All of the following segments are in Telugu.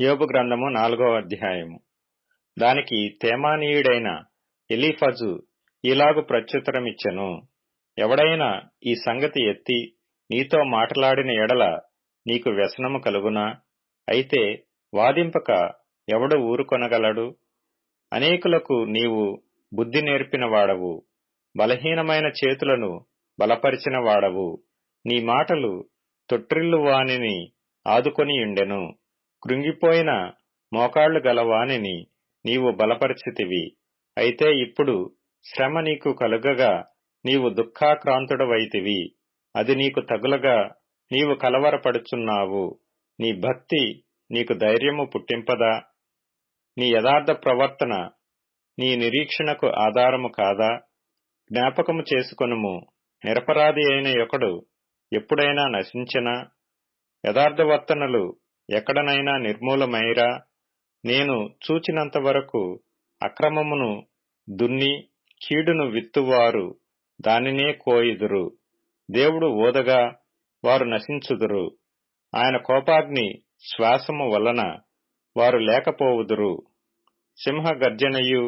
యోబు గ్రంథము 4వ అధ్యాయము. దానికి తేమానీయుడైన ఎలీఫజు ఇలాగు ప్రత్యుత్తరమిచ్చెను. ఎవడైనా ఈ సంగతి ఎత్తి నీతో మాటలాడిన ఎడల నీకు వ్యసనము కలుగునా? అయితే వాదింపక ఎవడు ఊరుకొనగలడు? అనేకులకు నీవు బుద్ధి నేర్పిన వాడవు, బలహీనమైన చేతులను బలపరిచిన వాడవు. నీ మాటలు తొట్రిల్లు వానిని ఆదుకొనియుండెను. కృంగిపోయిన మోకాళ్లు గలవానిని నీవు బలపరిచితివి. అయితే ఇప్పుడు శ్రమ నీకు కలుగగా నీవు దుఃఖాక్రాంతుడవైతివి. అది నీకు తగులగా నీవు కలవరపడుచున్నావు. నీ భక్తి నీకు ధైర్యము పుట్టింపదా? నీ యథార్థ ప్రవర్తన నీ నిరీక్షణకు ఆధారము కాదా? జ్ఞాపకము చేసుకొనుము, నిరపరాధి అయిన ఒకడు ఎప్పుడైనా నశించెనా? యథార్థవర్తనలు ఎక్కడనైనా నిర్మూలమైరా? నేను చూచినంత వరకు అక్రమమును దున్ని కీడును విత్తువారు దానినే కోయుదురు. దేవుడు ఓదగా వారు నశించుదురు. ఆయన కోపాగ్ని శ్వాసము వలన వారు లేకపోవుదురు. సింహ గర్జనయు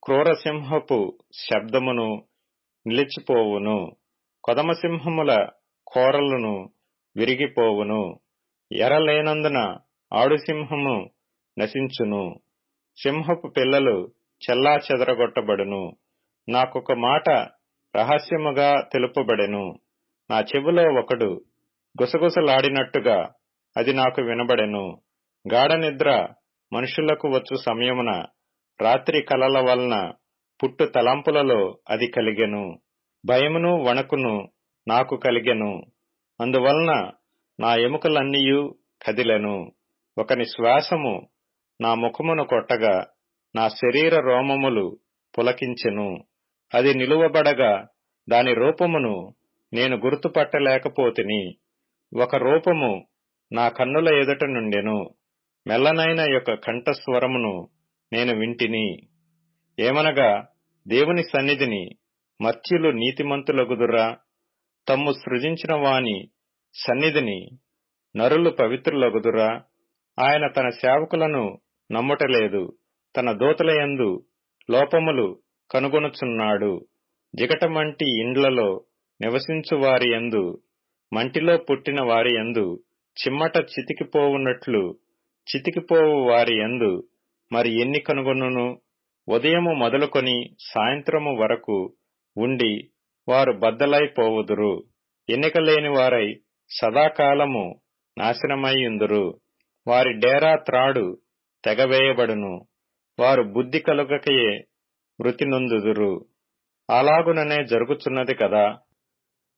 క్రూరసింహపు శబ్దమును నిలిచిపోవును. కొదమసింహముల కోరలును విరిగిపోవును. ఎరలేనందున ఆడుసింహము నశించును. సింహపు పిల్లలు చెల్లా చెదరగొట్టబడును. నాకొక మాట రహస్యముగా తెలుపబడెను. నా చెవిలో ఒకడు గుసగుసలాడినట్టుగా అది నాకు వినబడెను. గాఢనిద్ర మనుషులకు వచ్చు సమయమున రాత్రి కలల వలన పుట్టు తలంపులలో అది కలిగెను. భయమును వణకును నాకు కలిగెను. అందువలన నా ఎముకలన్నీయు కదిలెను. ఒకని శ్వాసము నా ముఖమును కొట్టగా నా శరీర రోమములు పులకించెను. అది నిలువబడగా దాని రూపమును నేను గుర్తుపట్టలేకపోతిని. ఒక రూపము నా కన్నుల ఎదుట నుండెను. మెల్లనైన యొక్క కంఠస్వరమును నేను వింటిని. ఏమనగా, దేవుని సన్నిధిని మర్త్యులు నీతిమంతులగుదురా? తమ్ము సృజించిన వాని సన్నిధిని నరులు పవిత్రులగుదురా? ఆయన తన సేవకులను నమ్ముటలేదు. తన దూతల యందు లోపములు కనుగొనుచున్నాడు. జిగటమంటి ఇండ్లలో నివసించు వారి యందు, మంటిలో పుట్టిన వారి యందు చిమ్మట చితికిపోవునట్లు చితికిపోవు వారి యందు మరి ఎన్ని కనుగొనును? ఉదయము మొదలుకొని సాయంత్రము వరకు ఉండి వారు బద్దలైపోవుదురు. ఎన్నిక లేని వారై సదాకాలము నాశనమైయుందురు. వారి డేరా త్రాడు తెగవేయబడును. వారు బుద్ధి కలుగకయే మృతి నొందుదురు. అలాగుననే జరుగుచున్నది కదా.